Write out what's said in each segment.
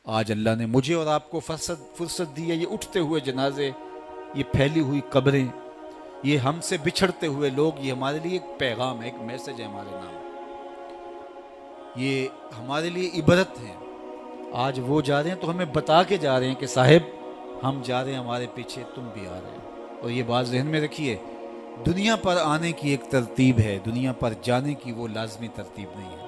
आज अल्लाह ने मुझे और आपको फुर्सत दी है। ये उठते हुए जनाजे, ये फैली हुई कब्रें, ये हमसे बिछड़ते हुए लोग, ये हमारे लिए एक पैगाम है, एक मैसेज है हमारे नाम, ये हमारे लिए इबरत है। आज वो जा रहे हैं तो हमें बता के जा रहे हैं कि साहिब हम जा रहे हैं, हमारे पीछे तुम भी आ रहे हो। और ये बात जहन में रखिए, दुनिया पर आने की एक तरतीब है, दुनिया पर जाने की वो लाजमी तरतीब नहीं है।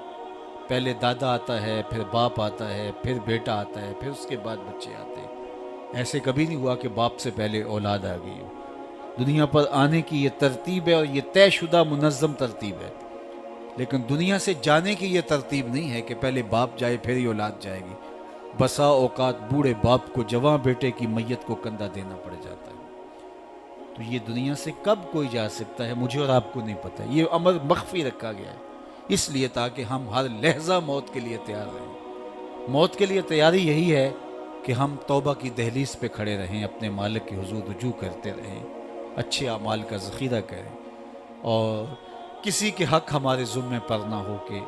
पहले दादा आता है, फिर बाप आता है, फिर बेटा आता है, फिर उसके बाद बच्चे आते हैं। ऐसे कभी नहीं हुआ कि बाप से पहले औलाद आ गई हो। दुनिया पर आने की ये तरतीब है और ये तयशुदा मुनज़्ज़म तरतीब है। लेकिन दुनिया से जाने की ये तरतीब नहीं है कि पहले बाप जाए फिर ही औलाद जाएगी। बसा औकात बूढ़े बाप को जवां बेटे की मैयत को कंधा देना पड़ जाता है। तो ये दुनिया से कब कोई जा सकता है, मुझे और आपको नहीं पता। ये अमर मख्फी रखा गया है इसलिए ताकि हम हर लहजा मौत के लिए तैयार रहें। मौत के लिए तैयारी यही है कि हम तौबा की दहलीज पे खड़े रहें, अपने मालिक के हुजूर रुजू करते रहें, अच्छे अमाल का ज़ख़ीरा करें और किसी के हक़ हमारे ज़ुम्मे पर ना हो कि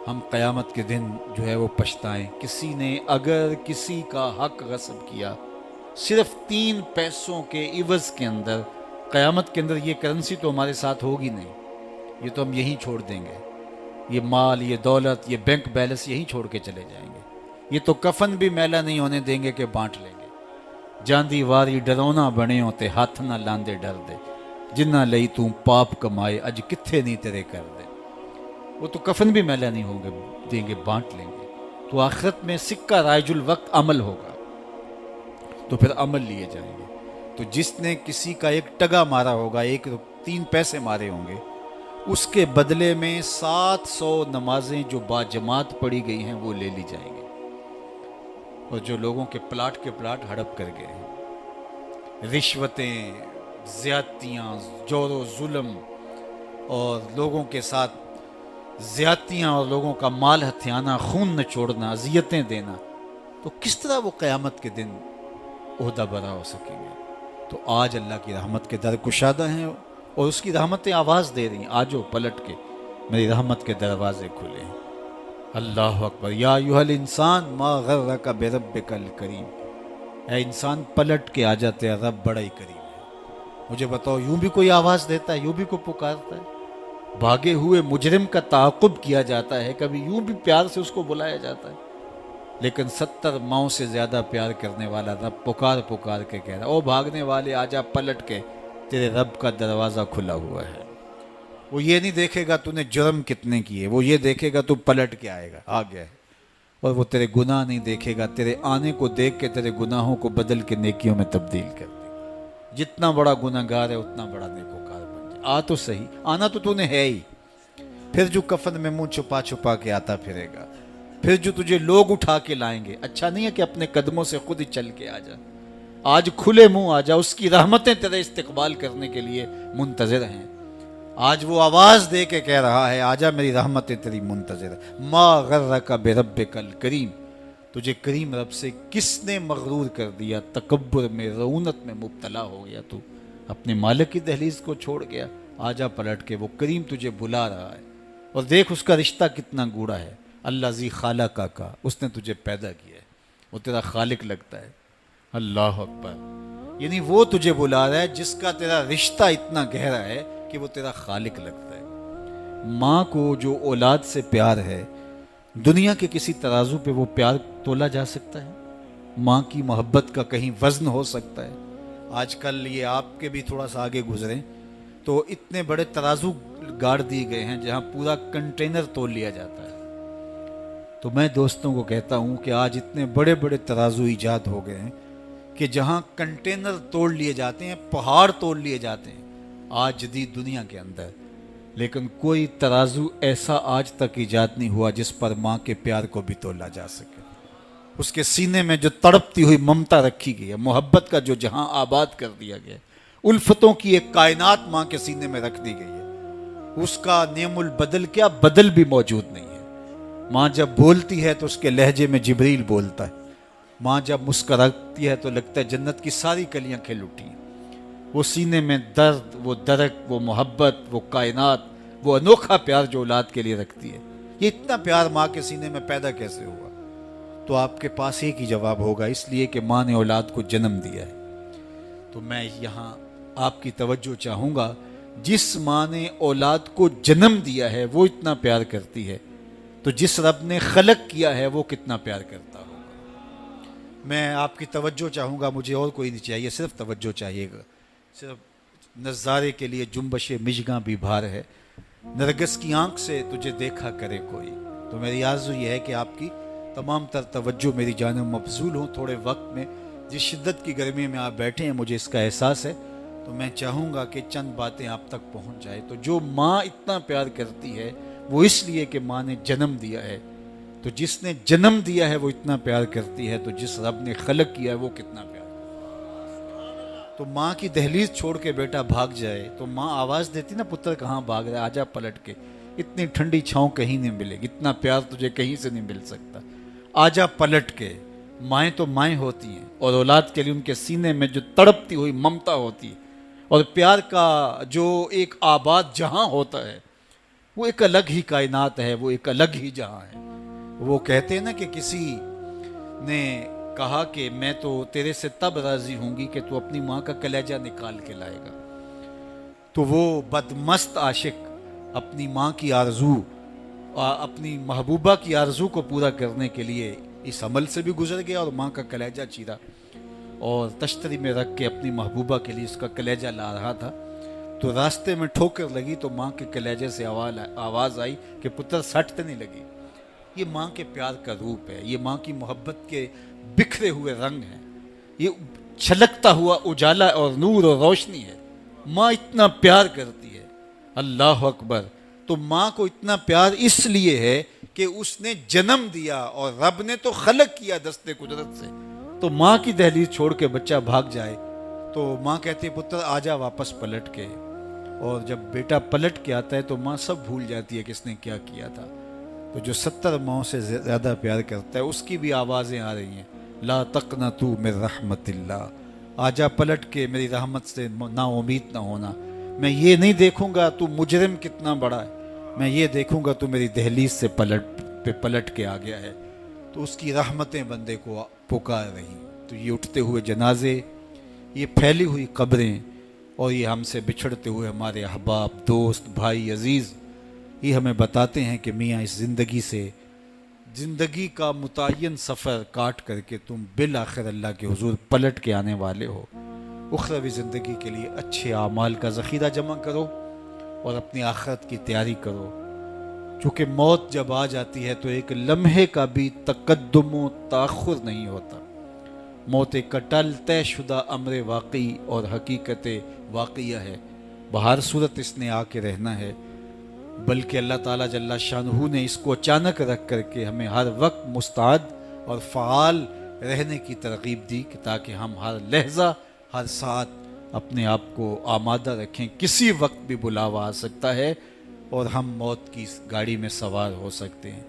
हम क़यामत के दिन जो है वो पछताएं। किसी ने अगर किसी का हक़ गस्ब किया सिर्फ 3 पैसों के इवज़ के अंदर, क़यामत के अंदर ये करेंसी तो हमारे साथ होगी नहीं, ये तो हम यहीं छोड़ देंगे। ये माल, ये दौलत, ये बैंक बैलेंस यहीं छोड़ के चले जाएंगे। ये तो कफन भी मैला नहीं होने देंगे कि बांट लेंगे। जांदी वारी डरौना बने होते हाथ ना लांदे डर दे, जिन्ना लई तू पाप कमाए अज किथे नहीं तेरे कर दे। वो तो कफन भी मैला नहीं होंगे देंगे, बांट लेंगे। तो आखिरत में सिक्का रायजुल वक्त अमल होगा, तो फिर अमल लिए जाएंगे। तो जिसने किसी का एक टगा मारा होगा, 3 पैसे मारे होंगे, उसके बदले में 700 नमाजें जो बाजमात पढ़ी गई हैं वो ले ली जाएंगी। और जो लोगों के प्लाट हड़प कर गए हैं, रिश्वतें, ज़्यादतियाँ, जोरो जुल्म और लोगों के साथ ज़्यादतियाँ और लोगों का माल हथियाना, खून निचोड़ना, अजियतें देना, तो किस तरह वो क़यामत के दिन ओहदा बरा हो सकेंगे। तो आज अल्लाह की रहमत के दर कुशादा हैं और उसकी रहमतें आवाज़ दे रही हैं, आजो पलट के मेरी रहमत के दरवाजे खुले हैं। अल्लाह अकबर। या अय्युहल इंसान मा गर्रका बिरब्बिकल करीम। ऐ इंसान पलट के आ जा, तेरा रब बड़ा ही करीम है। मुझे बताओ, यूं भी कोई आवाज़ देता है, यूं भी कोई पुकारता है? भागे हुए मुजरिम का ताक़ुब किया जाता है, कभी यूं भी प्यार से उसको बुलाया जाता है? लेकिन 70 माओं से ज़्यादा प्यार करने वाला रब पुकार पुकार के कह रहा, ओ भागने वाले आजा पलट के, तेरे रब का दरवाज़ा खुला हुआ है। वो ये नहीं देखेगा तूने जुर्म कितने किए, वो ये देखेगा तू पलट के आएगा, आ गया है। और वो तेरे गुनाह नहीं देखेगा, तेरे आने को देख के तेरे गुनाहों को बदल के नेकियों में तब्दील कर देगा। जितना बड़ा गुनाहगार है उतना बड़ा नेकोकार बन जाए। आ तो सही, आना तो तूने है ही। फिर जो कफन में मुंह छुपा छुपा के आता फिरेगा, फिर जो तुझे लोग उठा के लाएंगे। अच्छा नहीं है कि अपने कदमों से खुद ही चल के आ जा। आज खुले मुंह आ जा, उसकी रहमतें तेरे इस्तकबाल करने के लिए मुंतज़िर हैं। आज वो आवाज़ दे के कह रहा है, आजा मेरी रहमतें तेरी मुंतज़िर है। मा गर्रका बिरब्बिकल करीम। तुझे करीम रब से किसने मगरूर कर दिया? तकब्बुर में, रऊनत में मुब्तला हो गया, तू अपने मालिक की दहलीज को छोड़ गया। आजा पलट के, वो करीम तुझे बुला रहा है। और देख उसका रिश्ता कितना गूढ़ा है। अल्लाह जी खाला का, उसने तुझे पैदा किया है, वो तेरा खालिक लगता है। अल्लाह अकबर। यानी वो तुझे बुला रहा है जिसका तेरा रिश्ता इतना गहरा है कि वो तेरा खालिक लगता है। माँ को जो औलाद से प्यार है, दुनिया के किसी तराजू पे वो प्यार तोला जा सकता है? माँ की मोहब्बत का कहीं वजन हो सकता है? आजकल ये आपके भी थोड़ा सा आगे गुजरें तो इतने बड़े तराजू गाड़ दिए गए हैं जहाँ पूरा कंटेनर तोल लिया जाता है। तो मैं दोस्तों को कहता हूँ कि आज इतने बड़े बड़े तराजू ईजाद हो गए हैं कि जहाँ कंटेनर तोड़ लिए जाते हैं, पहाड़ तोड़ लिए जाते हैं आज जदीद दुनिया के अंदर। लेकिन कोई तराजू ऐसा आज तक ईजाद नहीं हुआ जिस पर माँ के प्यार को भी तोला जा सके। उसके सीने में जो तड़पती हुई ममता रखी गई है, मोहब्बत का जो जहां आबाद कर दिया गया, उल्फतों की एक कायनात माँ के सीने में रख दी गई है, उसका नेमुल बदल क्या बदल भी मौजूद नहीं है। माँ जब बोलती है तो उसके लहजे में जिब्रील बोलता है। माँ जब मुस्कुराती है तो लगता है जन्नत की सारी कलियां खिल उठी हैं। वो सीने में दर्द, वो दरक, वो मोहब्बत, वो कायनात, वो अनोखा प्यार जो औलाद के लिए रखती है, ये इतना प्यार माँ के सीने में पैदा कैसे हुआ? तो आपके पास एक ही जवाब होगा, इसलिए कि माँ ने औलाद को जन्म दिया है। तो मैं यहाँ आपकी तवज्जो चाहूँगा, जिस माँ ने औलाद को जन्म दिया है वो इतना प्यार करती है, तो जिस रब ने खलक किया है वो कितना प्यार करता होगा। मैं आपकी तवज्जो चाहूँगा, मुझे और कोई नहीं चाहिए, सिर्फ तवज्जो चाहिएगा। सिर्फ नज़ारे के लिए जुम्बश मिजगा भी भार है, नरगिस की आंख से तुझे देखा करे कोई। तो मेरी आरज़ू ये है कि आपकी तमाम तर तवज्जो मेरी जानिब मबज़ूल हो थोड़े वक्त में। जिस शिद्दत की गर्मी में आप बैठे हैं मुझे इसका एहसास है, तो मैं चाहूँगा कि चंद बातें आप तक पहुँच जाए। तो जो माँ इतना प्यार करती है वो इसलिए कि माँ ने जन्म दिया है, तो जिसने जन्म दिया है वो इतना प्यार करती है, तो जिस रब ने खलक किया है वो कितना प्यार। तो माँ की दहलीज छोड़ के बेटा भाग जाए तो माँ आवाज़ देती ना, पुत्र कहाँ भाग रहा है, आजा पलट के, इतनी ठंडी छाँव कहीं नहीं मिलेगी, इतना प्यार तुझे कहीं से नहीं मिल सकता, आजा पलट के। माएँ तो माएँ होती हैं और औलाद के लिए उनके सीने में जो तड़पती हुई ममता होती है और प्यार का जो एक आबाद जहाँ होता है वो एक अलग ही कायनात है, वो एक अलग ही जहाँ है। वो कहते हैं ना कि किसी ने कहा कि मैं तो तेरे से तब राजी होंगी कि तू अपनी माँ का कलेजा निकाल के लाएगा। तो वो बदमस्त आशिक अपनी माँ की आरजू, अपनी महबूबा की आरजू को पूरा करने के लिए इस अमल से भी गुजर गया और माँ का कलेजा चीरा और तश्तरी में रख के अपनी महबूबा के लिए उसका कलेजा ला रहा था। तो रास्ते में ठोकर लगी तो माँ के कलेजे से आवाज़ आई कि पुत्र सट तो नहीं लगी। ये माँ के प्यार का रूप है, ये माँ की मोहब्बत के बिखरे हुए रंग हैं, ये छलकता हुआ उजाला और नूर और रोशनी है। माँ इतना प्यार करती है, अल्लाह अकबर। तो माँ को इतना प्यार इसलिए है कि उसने जन्म दिया और रब ने तो खलक किया दस्ते कुदरत से। तो माँ की दहलीज छोड़ के बच्चा भाग जाए तो माँ कहती है पुत्र आजा वापस पलट के। और जब बेटा पलट के आता है तो माँ सब भूल जाती है किसने क्या किया था। तो जो 70 माओं से ज़्यादा प्यार करता है उसकी भी आवाज़ें आ रही हैं, ला तक़नतू मिन रहमतिल्लाह, आजा पलट के मेरी रहमत से ना उम्मीद ना होना। मैं ये नहीं देखूंगा तू मुजरिम कितना बड़ा है, मैं ये देखूंगा तू मेरी दहलीज से पलट के आ गया है। तो उसकी रहमतें बंदे को पुकार रही। तो ये उठते हुए जनाजे, ये फैली हुई कब्रें और ये हमसे बिछड़ते हुए हमारे अहबाब, दोस्त, भाई, अजीज़, ये हमें बताते हैं कि मियाँ इस ज़िंदगी से, ज़िंदगी का मुतय्यन सफ़र काट करके तुम बिल आखिर अल्लाह के हुजूर पलट के आने वाले हो। उखरवी ज़िंदगी के लिए अच्छे आमाल का ज़ख़ीरा जमा करो और अपनी आखिरत की तैयारी करो। चूँकि मौत जब आ जाती है तो एक लम्हे का भी तक़द्दुम व ताख़ुर नहीं होता। मौत एक कटल तयशुदा अम्र वाक़ई और हकीकत वाक़िया है, बहर सूरत इसने आके रहना है। बल्कि अल्लाह ताला जल्ला शानहू ने इसको अचानक रख करके हमें हर वक्त मुस्तैद और फ़ाल रहने की तरगीब दी कि ताकि हम हर लहजा हर साथ अपने आप को आमादा रखें। किसी वक्त भी बुलावा आ सकता है और हम मौत की गाड़ी में सवार हो सकते हैं।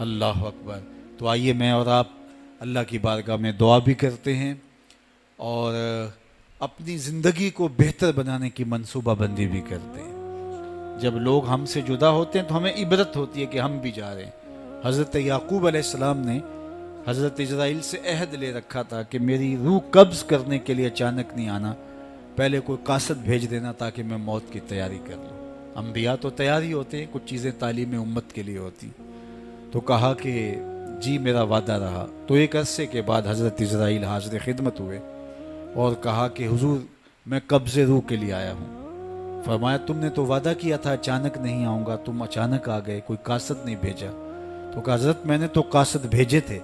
अल्लाह अकबर। तो आइए मैं और आप अल्लाह की बारगाह में दुआ भी करते हैं और अपनी ज़िंदगी को बेहतर बनाने की मनसूबाबंदी भी करते हैं। जब लोग हमसे जुदा होते हैं तो हमें इबरत होती है कि हम भी जा रहे हैं। हज़रत याकूब अलैहिस्सलाम ने हज़रत इज़राइल से अहद ले रखा था कि मेरी रूह कब्ज़ करने के लिए अचानक नहीं आना, पहले कोई कासद भेज देना ताकि मैं मौत की तैयारी कर लूँ। अम्बिया तो तैयारी होते हैं, कुछ चीज़ें तालीम उम्मत के लिए होती। तो कहा कि जी मेरा वादा रहा। तो एक अरसे के बाद हज़रत इज़राइल हाज़िर खिदमत हुए और कहा कि हुजूर मैं कब्ज़े रूह के लिए आया हूँ। फरमाया तुमने तो वादा किया था अचानक नहीं आऊँगा, तुम अचानक आ गए, कोई कासद नहीं भेजा। तो कहा हज़रत मैंने तो कासद भेजे थे।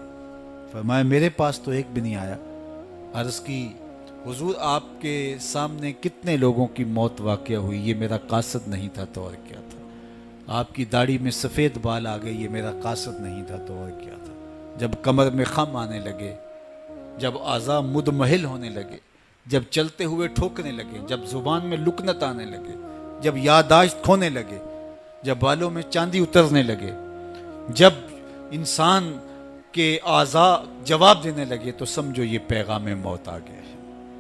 फरमाया मेरे पास तो एक भी नहीं आया। अर्ज़ की हुजूर आपके सामने कितने लोगों की मौत वाक़या हुई, ये मेरा कासद नहीं था तो और क्या था। आपकी दाढ़ी में सफ़ेद बाल आ गए, ये मेरा कासद नहीं था तो और क्या था। जब कमर में खम आने लगे, जब आज़ा मुदमहिल होने लगे, जब चलते हुए ठोकने लगे, जब ज़ुबान में लुकनत आने लगे, जब यादाश्त खोने लगे, जब बालों में चांदी उतरने लगे, जब इंसान के आज़ा जवाब देने लगे, तो समझो ये पैगाम मौत आ गया।